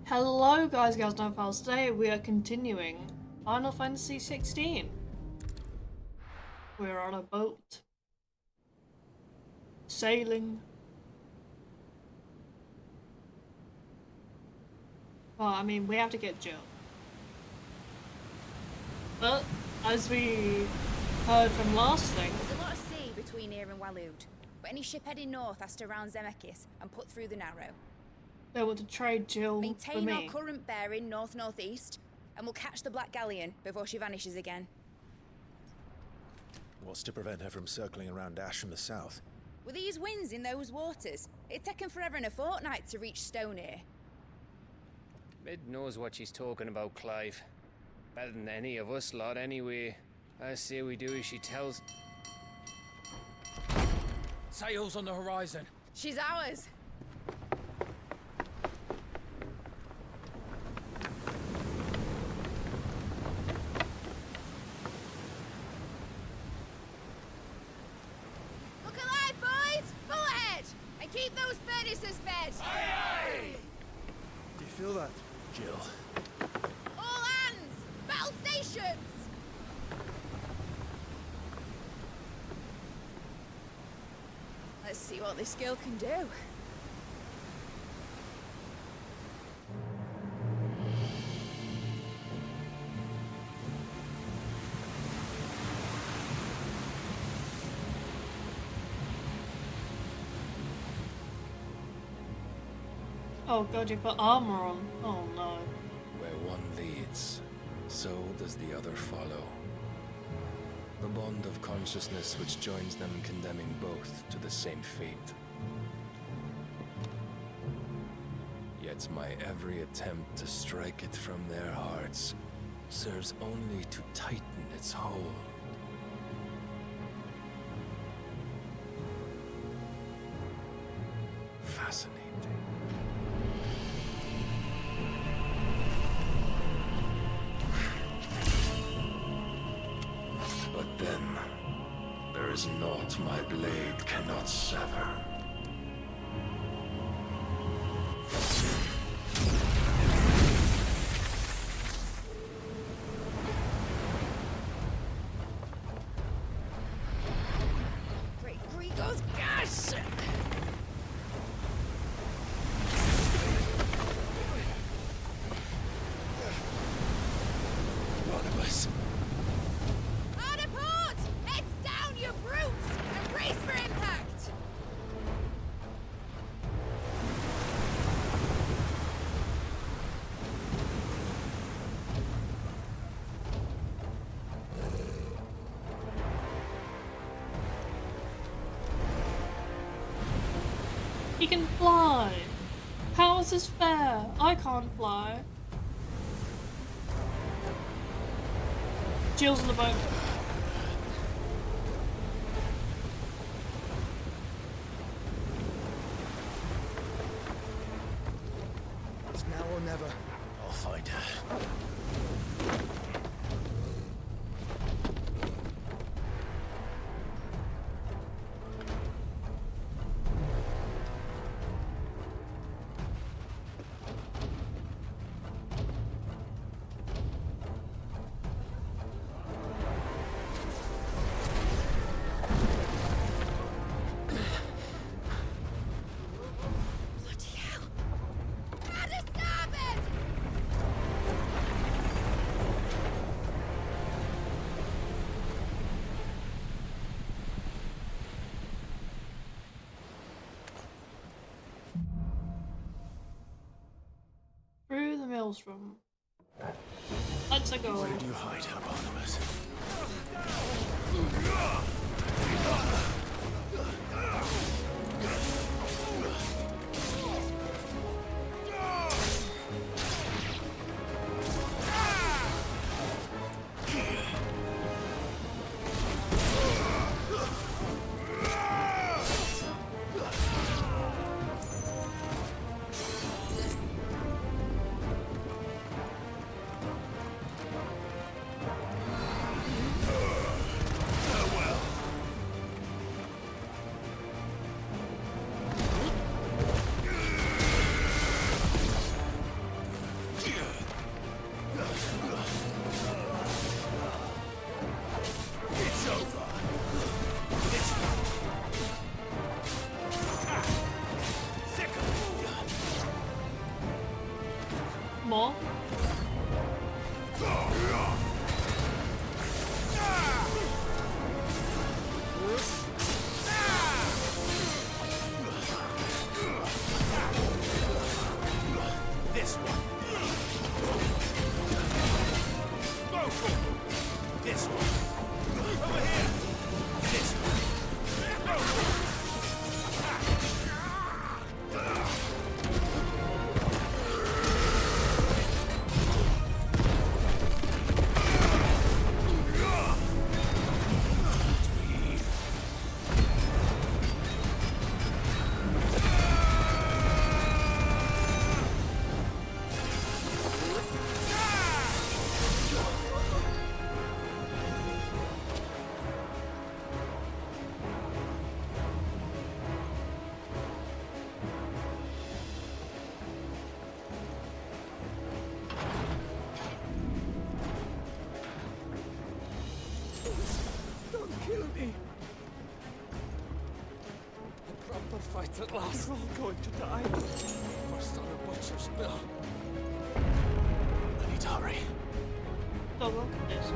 Hello guys, girls, and pals. Today we are continuing Final Fantasy XVI. We're on a boat, sailing. Well, I mean, we have to get Jill. But, as we heard from last thing... There's a lot of sea between here and Waloed, but any ship heading north has to round Zemeckis and put through the Narrow. They want to trade Jill Maintain for our me. current bearing north-northeast, and we'll catch the Black Galleon before she vanishes again. What's to prevent her from circling around Ash from the south? With these winds in those waters, it'd taken forever and a fortnight to reach Stonehenge. Mid knows what she's talking about, Clive. Better than any of us lot, anyway. I say we do as she tells. Sails on the horizon. She's ours. Look alive, boys! Full ahead! And keep those furnaces fed! Aye, Do you feel that, Jill? All hands! Battle stations! Let's see what this girl can do. Oh god, you put armor on. Oh no. Where one leads, so does the other follow. The bond of consciousness which joins them condemning both to the same fate. Yet my every attempt to strike it from their hearts serves only to tighten its hold. Fascinating. But then, there is naught my blade cannot sever. Great Grigos, gosh! Barnabas. Hard a port! Heads down, you brutes! And brace for impact! He can fly! How is this fair? I can't fly. Jill's in the boat. It's now or never. I'll find her. Bloody hell! At the starboard! Through the maelstrom. Let's go. Where do you hide her, Barnabas? More. This one. Go for it. This one. Over here. This one. Go for it. Fight at last. We're all going to die. First on a butcher's bill. I need to hurry. So look at this.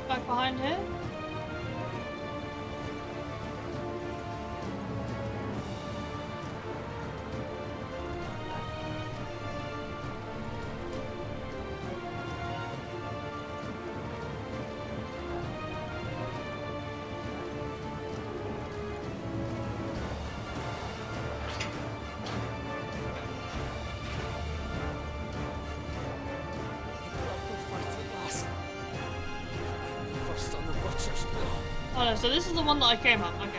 Back behind here. Oh no, so this is the one that I came up, okay.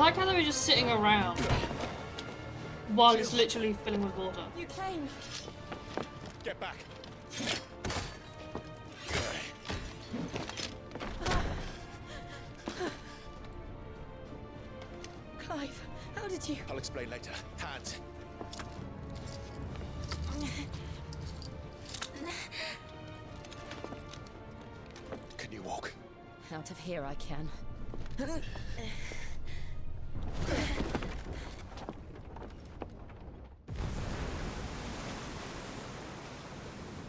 like how they were just sitting around while it's literally filling with water. You came. Get back. Clive, how did you? I'll explain later. Hands. Can you walk? Out of here I can.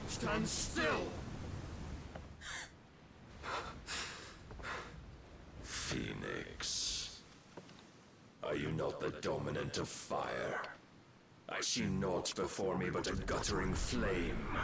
Stand still! Phoenix. Are you not the dominant of fire? I see naught before me but a guttering flame.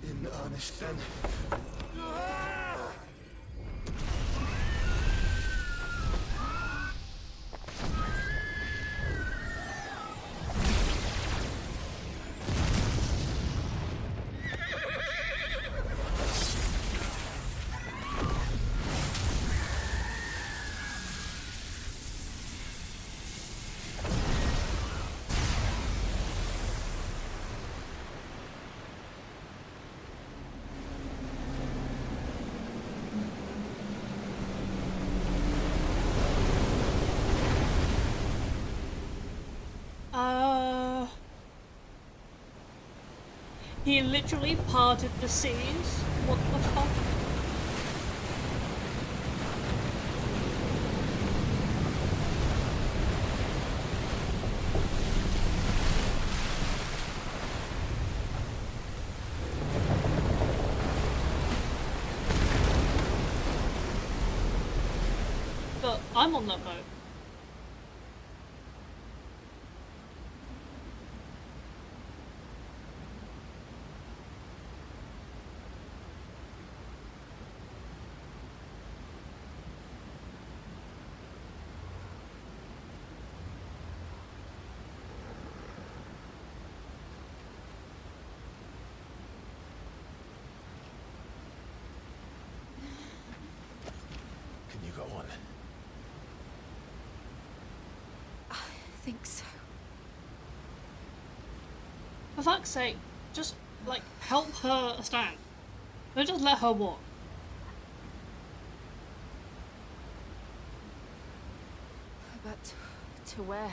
In earnest then. He literally parted the seas? What the fuck? But I'm on that boat. Can you go on? I think so. For fuck's sake, just, like, help her stand. Don't just let her walk. But to where?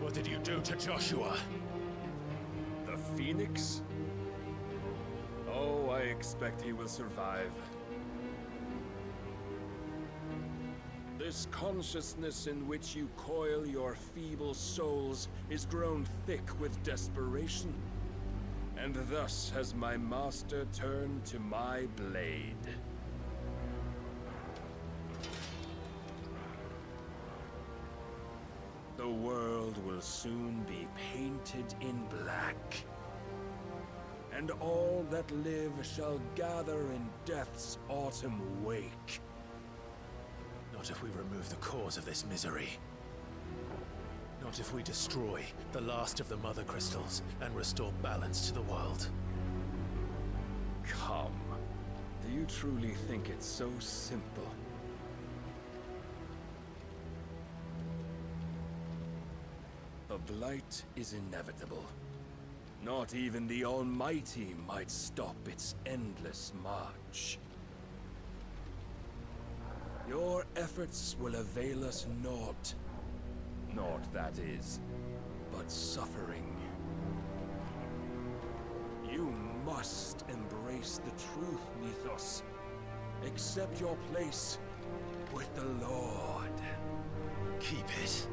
What did you do to Joshua? The Phoenix? Oh, I expect he will survive. This consciousness in which you coil your feeble souls is grown thick with desperation. And thus has my master turned to my blade. The world will soon be painted in black. And all that live shall gather in death's autumn wake. Not if we remove the cause of this misery. Not if we destroy the last of the Mother Crystals and restore balance to the world. Come. Do you truly think it's so simple? The Blight is inevitable. Not even the Almighty might stop its endless march. Your efforts will avail us naught. Naught, that is, but suffering. must embrace the truth, Mythos. Accept your place with the Lord. Keep it.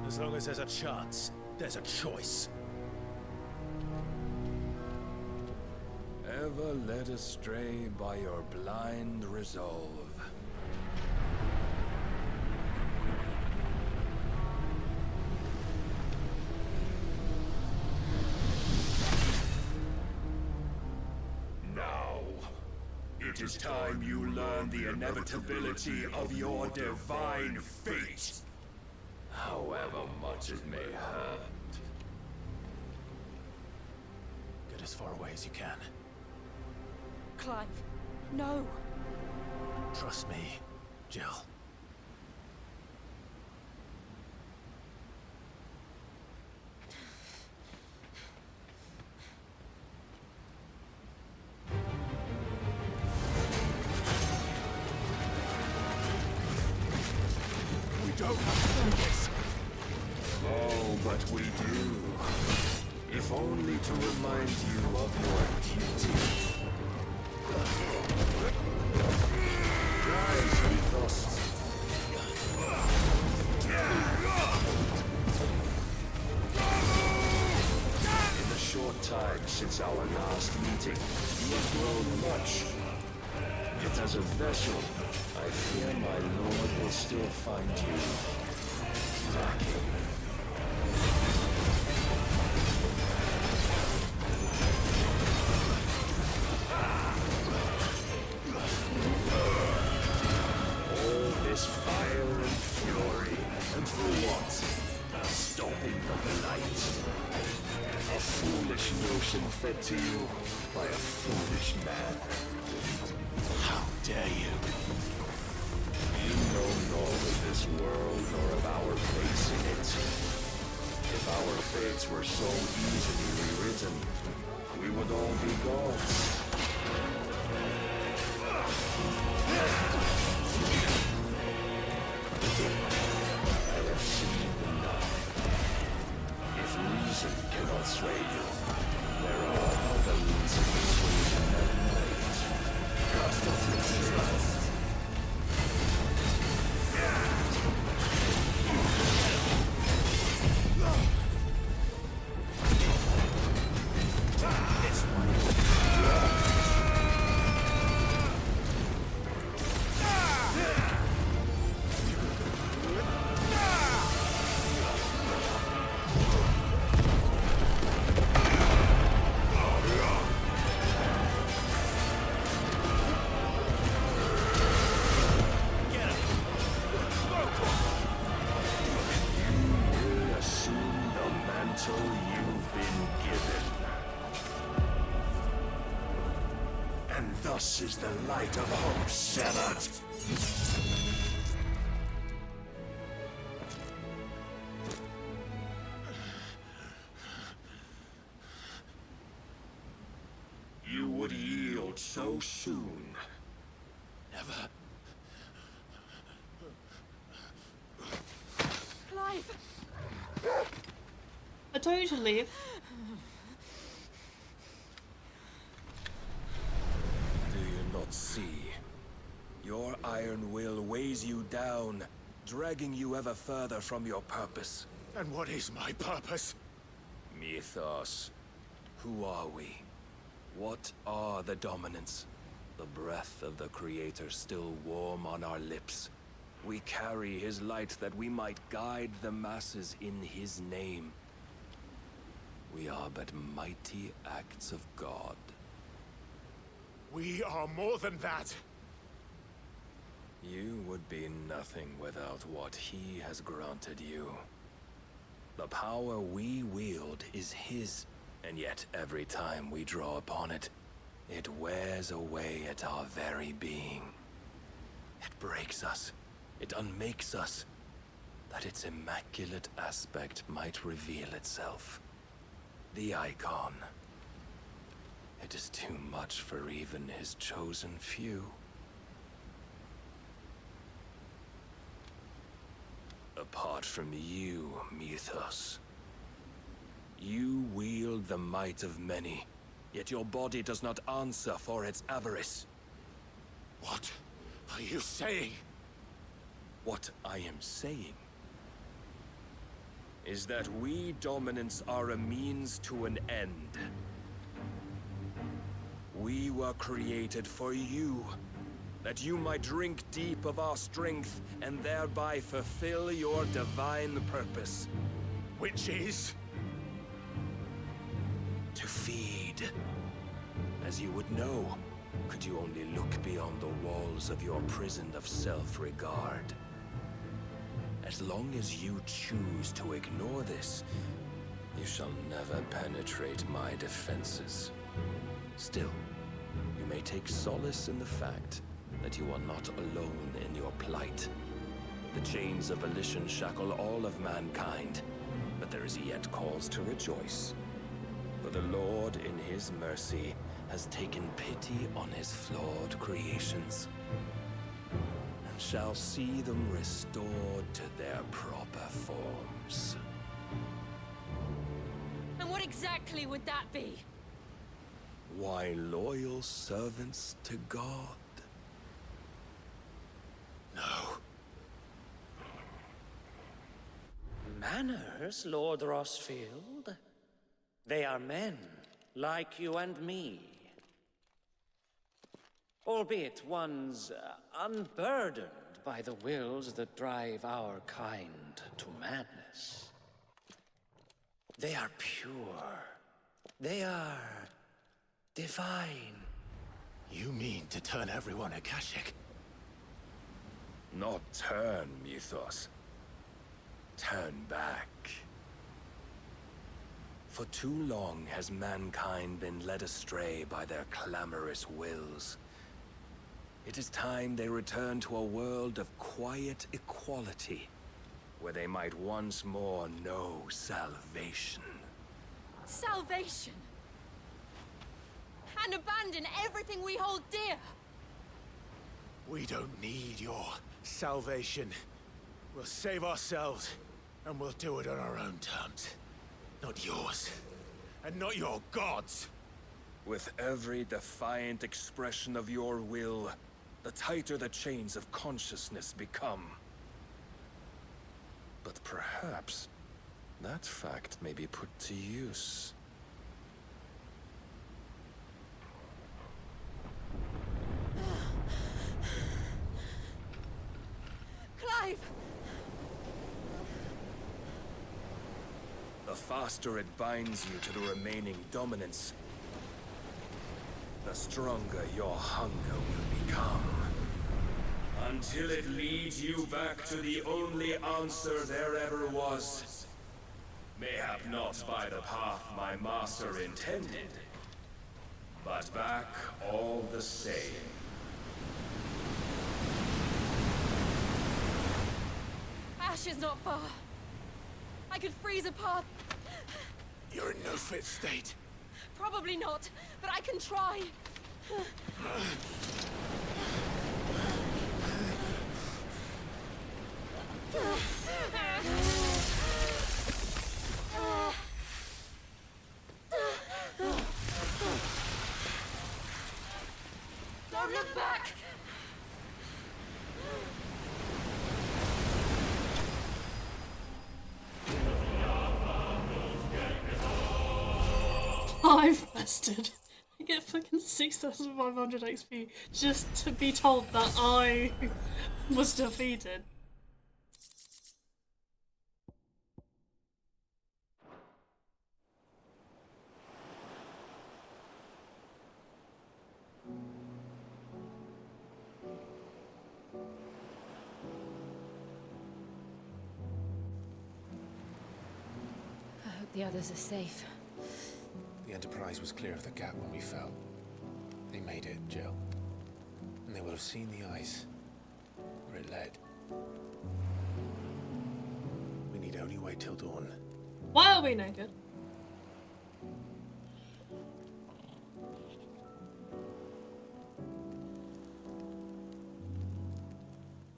As long as there's a chance, there's a choice. Ever led astray by your blind resolve. Now, it is time you learn the inevitability of your divine fate. However much it may hurt. Get as far away as you can. Clive, no. Trust me, Jill. We don't have to do this. Oh, but we do. If only to remind you of your duty. Rise, Mythos. In the short time since our last meeting, you have grown much. Yet as a vessel, I fear my lord will still find you lacking. This fire and fury, and for what? Stopping the Blight. A foolish notion fed to you by a foolish man. How dare you? You know naught of this world nor of our place in it. If our fates were so easily rewritten, we would all be gods. I have seen enough. If reason cannot sway you, there are other means of persuasion that might. Trust. This one. Thus is the light of hope severed. You would yield so soon. Never. Clive! I told you to leave. See, your iron will weighs you down, dragging you ever further from your purpose. And what is my purpose? Mythos. Who are we? What are the dominants? The breath of the Creator still warm on our lips. We carry his light that we might guide the masses in his name. We are but mighty acts of God. We are more than that. You would be nothing without what he has granted you. The power we wield is his, and yet every time we draw upon it, it wears away at our very being. It breaks us, it unmakes us, that its immaculate aspect might reveal itself. The Eikon. It is too much for even his chosen few. Apart from you, Mythos, you wield the might of many, Yet your body does not answer for its avarice. What are you saying? What I am saying is that we dominants are a means to an end. We were created for you, that you might drink deep of our strength and thereby fulfill your divine purpose. Which is? To feed. As you would know, could you only look beyond the walls of your prison of self-regard. As long as you choose to ignore this, you shall never penetrate my defenses. Still, you may take solace in the fact that you are not alone in your plight. The chains of volition shackle all of mankind, but there is yet cause to rejoice. For the Lord, in his mercy, has taken pity on his flawed creations, and shall see them restored to their proper forms. And what exactly would that be? Why, loyal servants to God. No. Manners, Lord Rosfield? They are men, like you and me. Albeit ones unburdened by the wills that drive our kind to madness. They are pure. They are divine. You mean to turn everyone Akashic? Not turn, Mythos. Turn back. For too long has mankind been led astray by their clamorous wills. It is time they return to a world of quiet equality, where they might once more know salvation. Salvation? And abandon everything we hold dear? We don't need your salvation. We'll save ourselves, and we'll do it on our own terms. Not yours. And not your gods. With every defiant expression of your will, the tighter the chains of consciousness become. But perhaps that fact may be put to use. Clive! The faster it binds you to the remaining dominance, the stronger your hunger will become. Until it leads you back to the only answer there ever was. Mayhap not by the path my master intended, but back all the same. Ash is not far. I could freeze a path. You're in no fit state. Probably not, but I can try. Don't look back! I've bested. I get fucking 6,500 XP just to be told that I was defeated. I hope the others are safe. The Enterprise was clear of the gap when we fell. They made it, Jill. And they will have seen the ice, where it led. We need only wait till dawn. Why are we naked?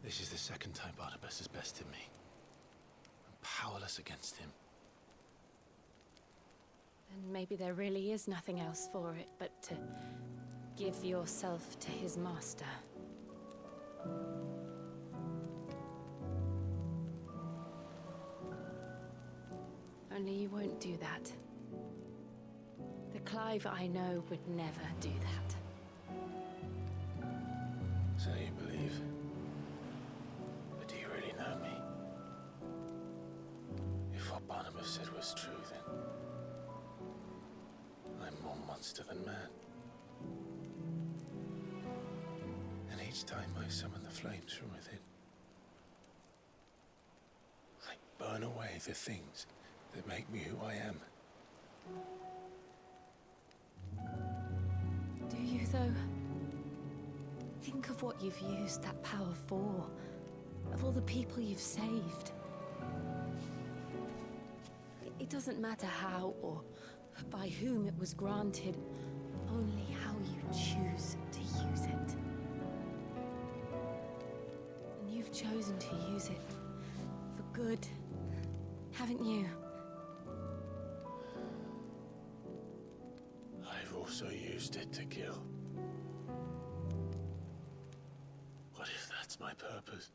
This is the second time Barnabas has bested me. I'm powerless against him. Then maybe there really is nothing else for it but to give yourself to his master. Only you won't do that. The Clive I know would never do that. So you believe? But do you really know me? If what Barnabas said was true, then I'm more monster than man. And each time I summon the flames from within, I burn away the things that make me who I am. Do you, though? Think of what you've used that power for. Of all the people you've saved. It doesn't matter how or by whom it was granted, only how you choose to use it. And you've chosen to use it for good, haven't you? I've also used it to kill. What if that's my purpose?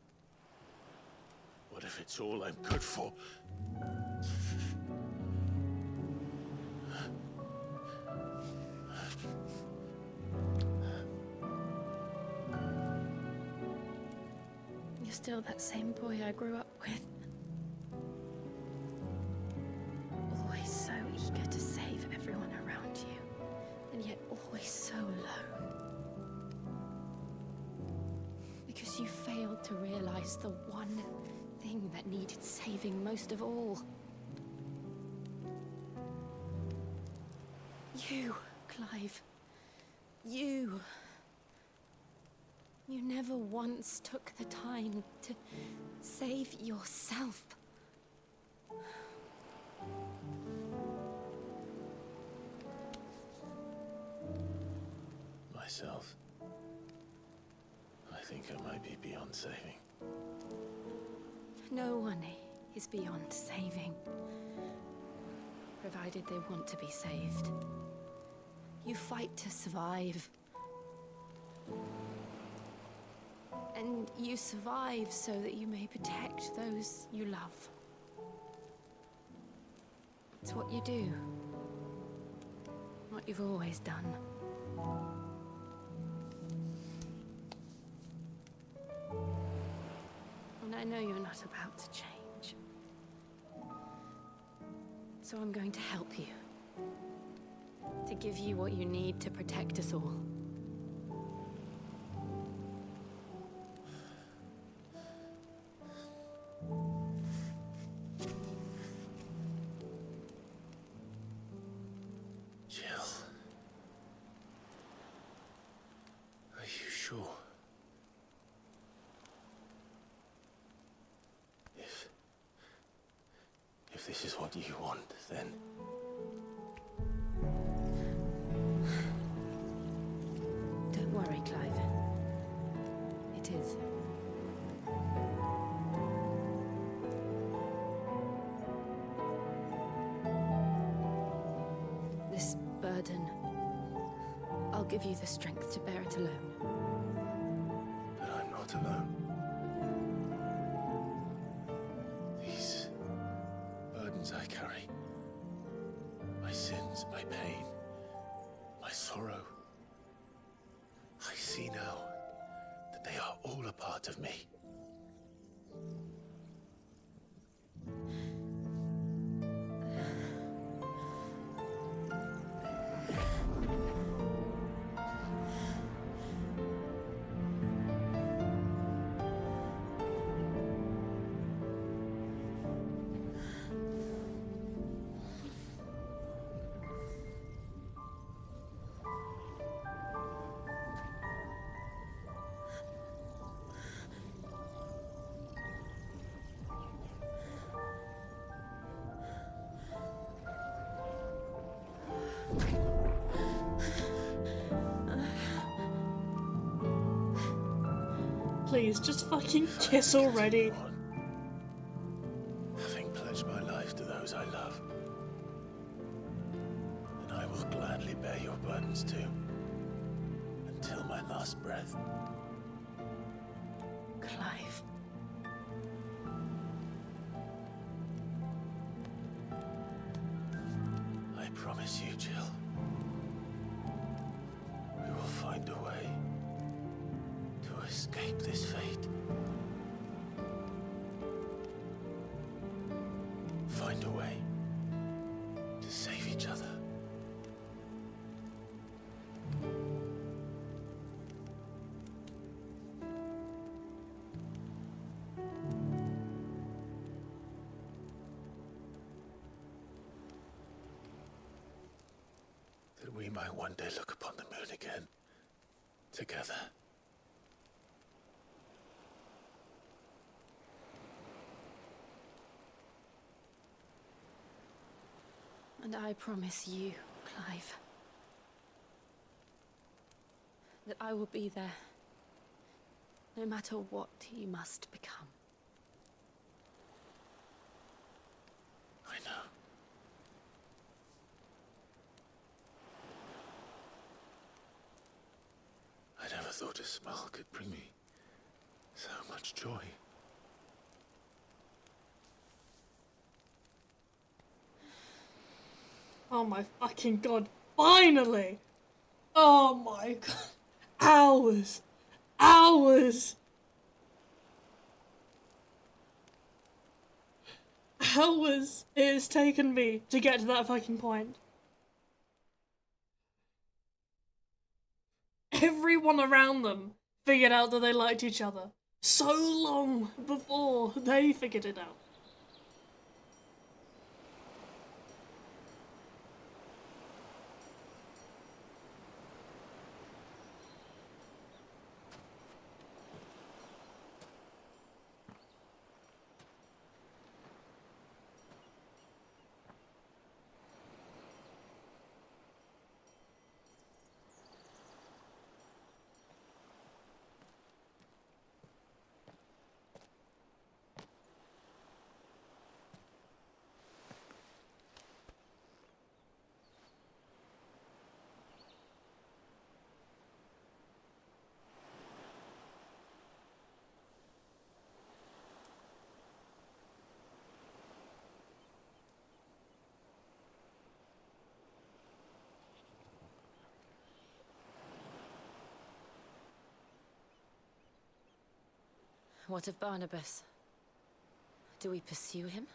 What if it's all I'm good for? You're still that same boy I grew up with. Always so eager to save everyone around you, and yet always so alone. Because you failed to realize the one thing that needed saving most of all. You, Clive. You. You never once took the time to save yourself. Myself? I think I might be beyond saving. No one is beyond saving, provided they want to be saved. You fight to survive. And you survive so that you may protect those you love. It's what you do. What you've always done. And I know you're not about to change. So I'm going to help you. To give you what you need to protect us all. If this is what you want, then... Don't worry, Clive. It is. This burden, I'll give you the strength to bear it alone. But I'm not alone. These burdens I carry, my sins, my pain, my sorrow, I see now that they are all a part of me. Please, just fucking kiss already. Having pledged my life to those I love, last breath. Clive. I promise you, Jill. We will find a way to escape this fate. Find a way to save each other. That we might one day look upon the moon again, together. And I promise you, Clive, that I will be there, no matter what you must become. I know. I never thought a smile could bring me so much joy. Oh my fucking god, finally! Oh my god. Hours! Hours! Hours it has taken me to get to that fucking point. Everyone around them figured out that they liked each other so long before they figured it out. What of Barnabas? Do we pursue him?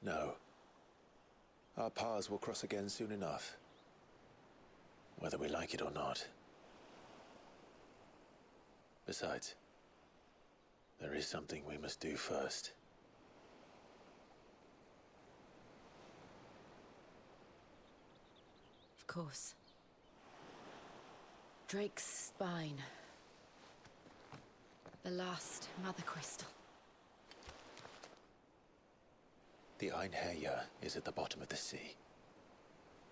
No. Our paths will cross again soon enough. Whether we like it or not. Besides, there is something we must do first. Of course. Drake's spine. The last Mother Crystal. The Einherjar is at the bottom of the sea.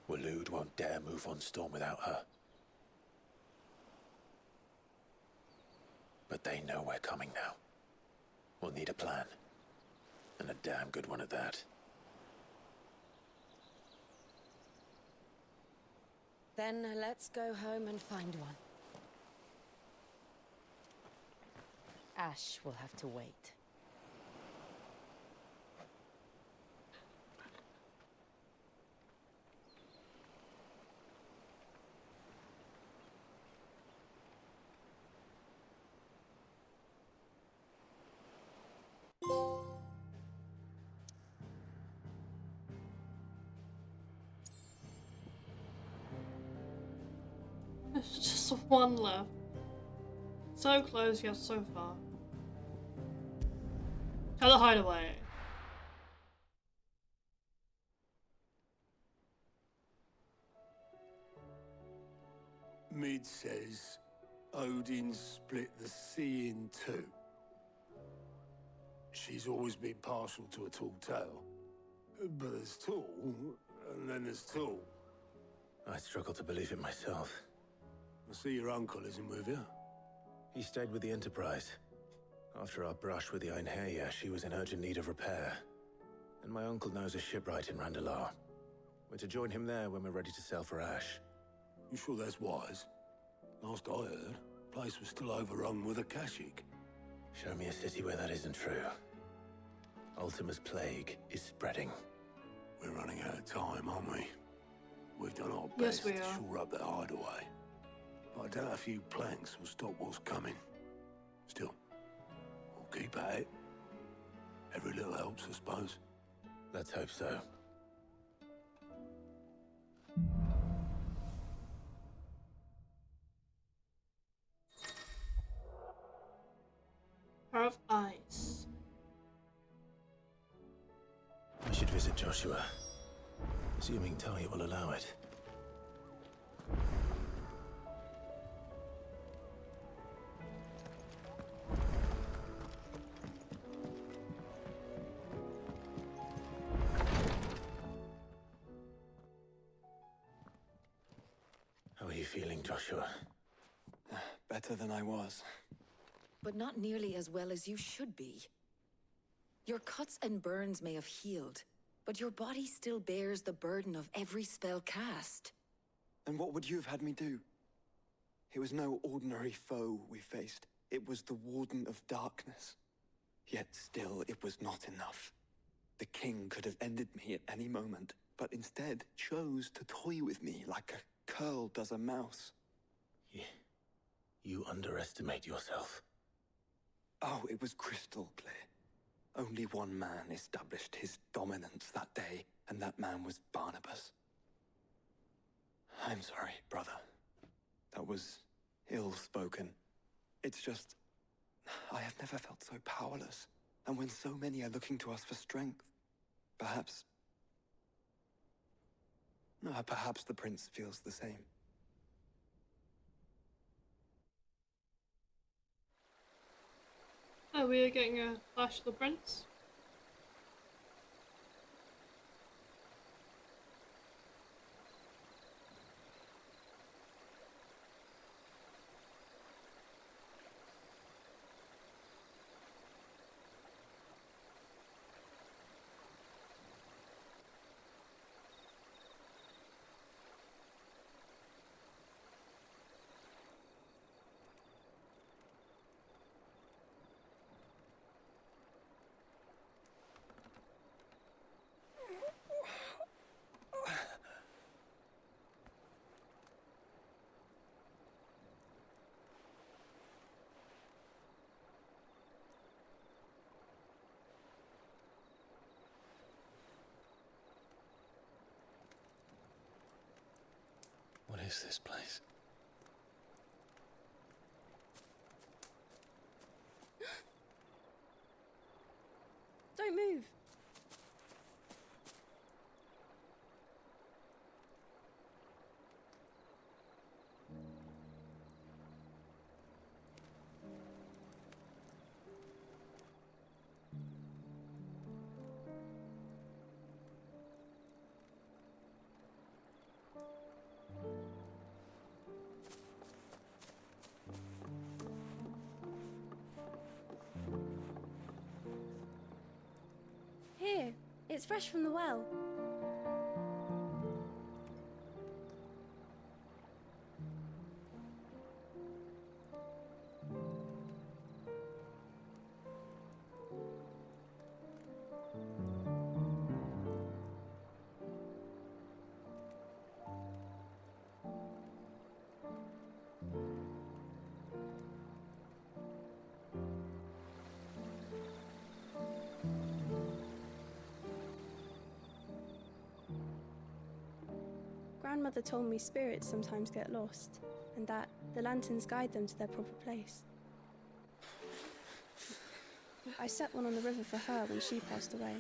Waloed won't dare move on Storm without her. But they know we're coming now. We'll need a plan. And a damn good one at that. Then let's go home and find one. Ash will have to wait. There's just one left. So close yet so far. Tell the hideaway. Mid says Odin split the sea in two. She's always been partial to a tall tale. But there's tall, and then there's tall. I struggle to believe it myself. I see your uncle isn't with you. He stayed with the Enterprise. After our brush with the Einherjar, she was in urgent need of repair. And my uncle knows a shipwright in Randalar. We're to join him there when we're ready to sail for Ash. You sure that's wise? Last I heard, the place was still overrun with Akashic. Show me a city where that isn't true. Ultima's plague is spreading. We're running out of time, aren't we? We've done our Yes, best we to are. shore up that hideaway. But I doubt a few planks will stop what's coming. Still, we'll keep at it. Every little helps, I suppose. Let's hope so. Pair of eyes. I should visit Joshua. Assuming Talia will allow it. How are you feeling, Joshua? Better than I was. But not nearly as well as you should be. Your cuts and burns may have healed, but your body still bears the burden of every spell cast. And what would you have had me do? It was no ordinary foe we faced. It was the Warden of Darkness. Yet still, it was not enough. The king could have ended me at any moment, but instead chose to toy with me like a curl does a mouse. You underestimate yourself. Oh, it was crystal clear. Only one man established his dominance that day, and that man was Barnabas. I'm sorry, brother. That was ill-spoken. It's just, I have never felt so powerless. And when so many are looking to us for strength, perhaps the prince feels the same. Oh, we are getting a flash of the prince. What is this place? Don't move. Here, it's fresh from the well. Grandmother told me spirits sometimes get lost, and that the lanterns guide them to their proper place. I set one on the river for her when she passed away.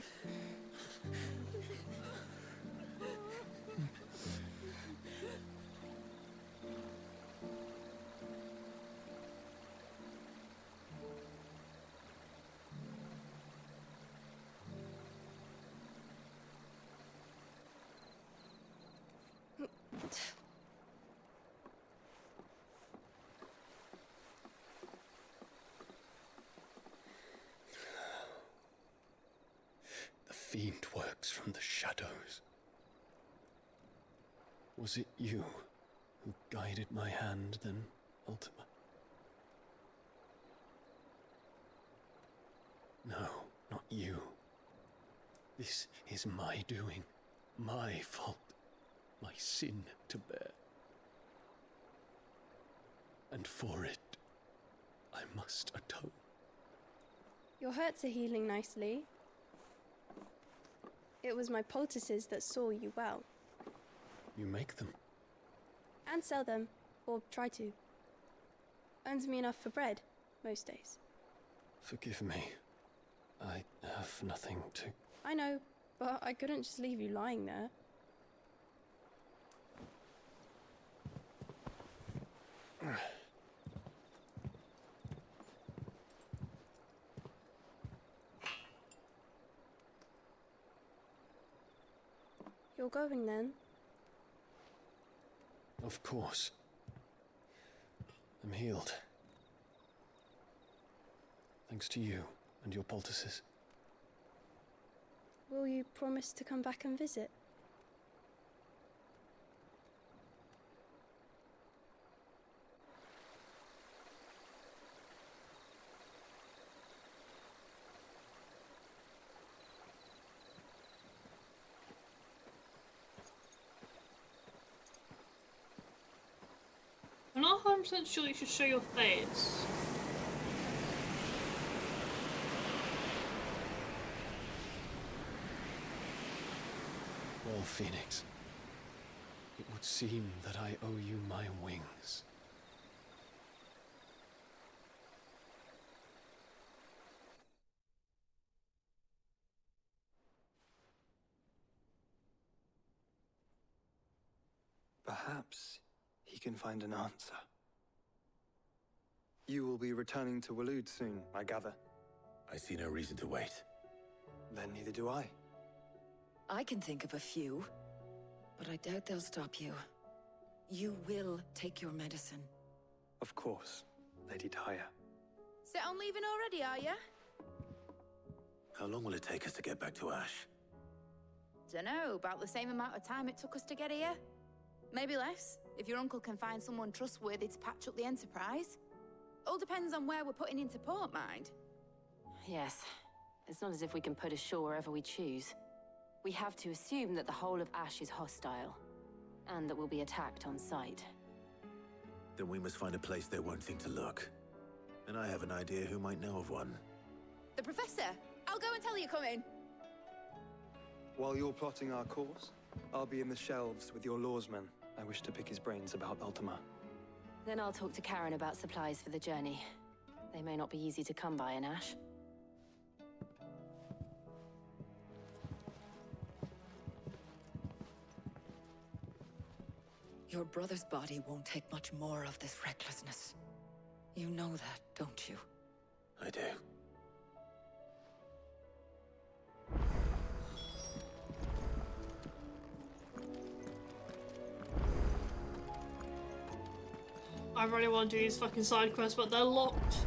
The fiend works from the shadows. Was it you who guided my hand than Ultima. No, not you. This is my doing, my fault, my sin to bear. And for it, I must atone. Your hurts are healing nicely. It was my poultices that saw you well. You make them? And sell them, or try to. Earns me enough for bread, most days. Forgive me. I have nothing to... I know, but I couldn't just leave you lying there. You're going then? Of course. I'm healed. Thanks to you and your poultices. Will you promise to come back and visit? I'm not 100% sure you should show your face. Well, Phoenix, it would seem that I owe you my wings. Perhaps he can find an answer. You will be returning to Waloed soon, I gather. I see no reason to wait. Then neither do I. I can think of a few, but I doubt they'll stop you. You will take your medicine. Of course, Lady Daya. Set on leaving already, are ya? How long will it take us to get back to Ash? Dunno, about the same amount of time it took us to get here. Maybe less, if your uncle can find someone trustworthy to patch up the Enterprise. All depends on where we're putting into port, mind. Yes. It's not as if we can put ashore wherever we choose. We have to assume that the whole of Ash is hostile, and that we'll be attacked on sight. Then we must find a place they won't think to look. And I have an idea who might know of one. The Professor! I'll go and tell you coming! While you're plotting our course, I'll be in the shelves with your lawsman. I wish to pick his brains about Ultima. Then I'll talk to Karen about supplies for the journey. They may not be easy to come by in Ash. Your brother's body won't take much more of this recklessness. You know that, don't you? I do. I really want to do these fucking side quests, but they're locked.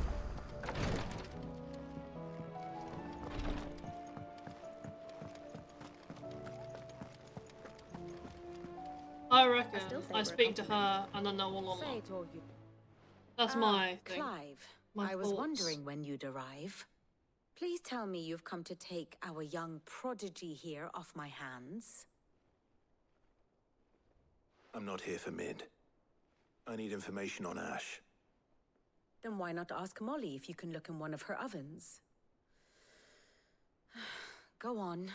I reckon I speak to her and then no one will unlock. That's my thing. Clive, My I was thoughts. wondering when you'd arrive. Please tell me you've come to take our young prodigy here off my hands. I'm not here for Mid. I need information on Ash. Then why not ask Molly if you can look in one of her ovens? Go on.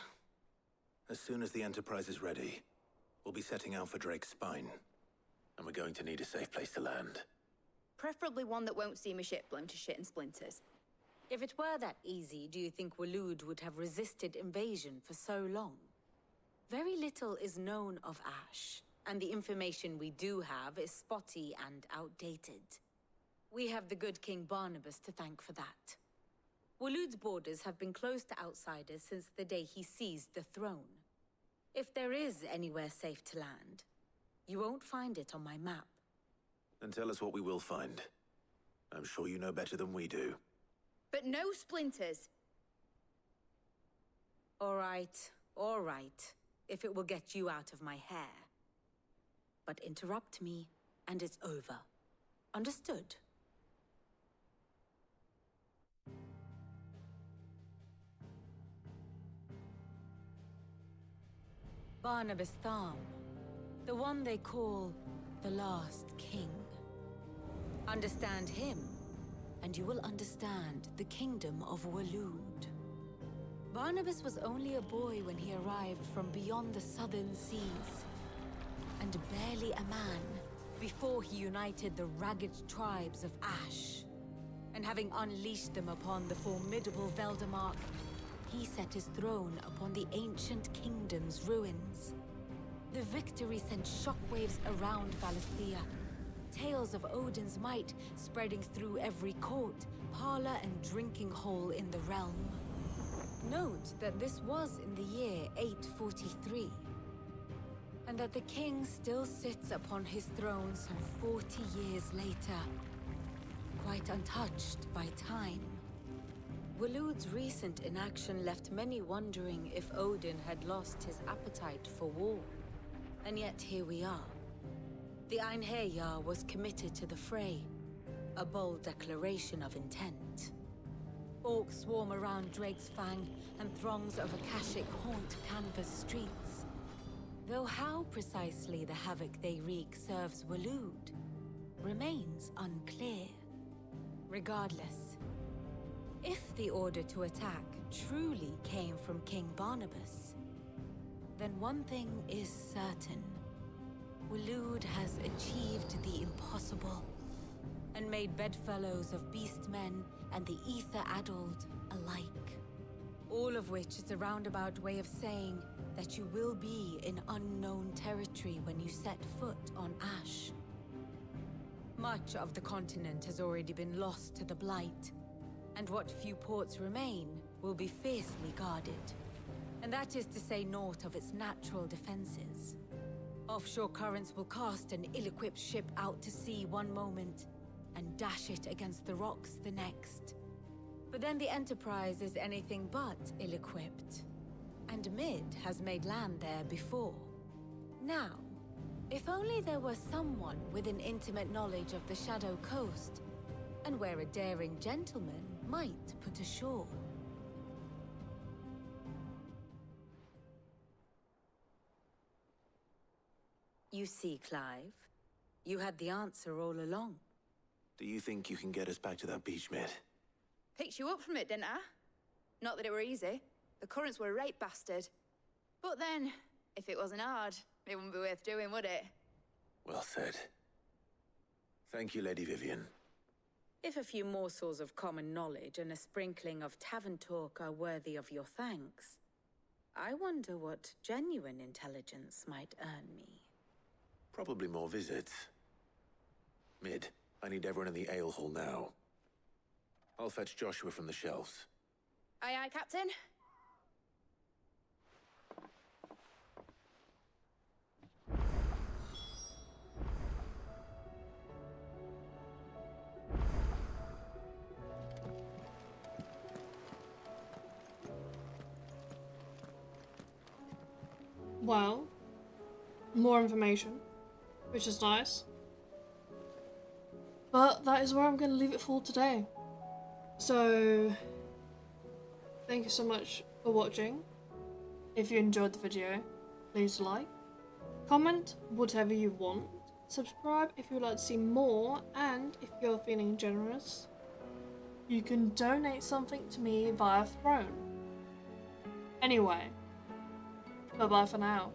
As soon as the Enterprise is ready, we'll be setting out for Drake's Spine. And we're going to need a safe place to land. Preferably one that won't see my ship blown to shit and splinters. If it were that easy, do you think Waloed would have resisted invasion for so long? Very little is known of Ash, and the information we do have is spotty and outdated. We have the good King Barnabas to thank for that. Waloed's borders have been closed to outsiders since the day he seized the throne. If there is anywhere safe to land, you won't find it on my map. Then tell us what we will find. I'm sure you know better than we do. But no splinters. All right, if it will get you out of my hair. But interrupt me and it's over. Understood? Barnabas Tham, the one they call the Last King. Understand him, and you will understand the kingdom of Waloed. Barnabas was only a boy when he arrived from beyond the southern seas, and barely a man before he united the ragged tribes of Ash. And having unleashed them upon the formidable Veldamark, he set his throne upon the ancient kingdom's ruins. The victory sent shockwaves around Valisthea, tales of Odin's might spreading through every court, parlor, and drinking hole in the realm. Note that this was in the year 843, and that the king still sits upon his throne some 40 years later, quite untouched by time. Waloed's recent inaction left many wondering if Odin had lost his appetite for war. And yet here we are. The Einherjar was committed to the fray, a bold declaration of intent. Orcs swarm around Drake's Fang, and throngs of Akashic haunt canvas streets. Though how precisely the havoc they wreak serves Waloed remains unclear. Regardless, if the order to attack truly came from King Barnabas, then one thing is certain. Waloed has achieved the impossible, and made bedfellows of beastmen and the ether-addled alike. All of which is a roundabout way of saying that you will be in unknown territory when you set foot on Ash. Much of the continent has already been lost to the Blight, and what few ports remain will be fiercely guarded. And that is to say naught of its natural defenses. Offshore currents will cast an ill-equipped ship out to sea one moment, and dash it against the rocks the next. But then the Enterprise is anything but ill-equipped. And Mid has made land there before. Now, if only there were someone with an intimate knowledge of the Shadow Coast, and where a daring gentleman might put ashore. You see, Clive, you had the answer all along. Do you think you can get us back to that beach, Mid? Picked you up from it, didn't I? Not that it were easy. The currents were a right bastard. But then, if it wasn't hard, it wouldn't be worth doing, would it? Well said. Thank you, Lady Vivian. If a few morsels of common knowledge and a sprinkling of tavern talk are worthy of your thanks, I wonder what genuine intelligence might earn me. Probably more visits. Mid, I need everyone in the ale hall now. I'll fetch Joshua from the shelves. Aye, aye, Captain. Well, more information, which is nice. But that is where I'm going to leave it for today. So, thank you so much for watching. If you enjoyed the video, please like, comment whatever you want, subscribe if you'd like to see more, and if you're feeling generous, you can donate something to me via Throne. Anyway, bye bye for now.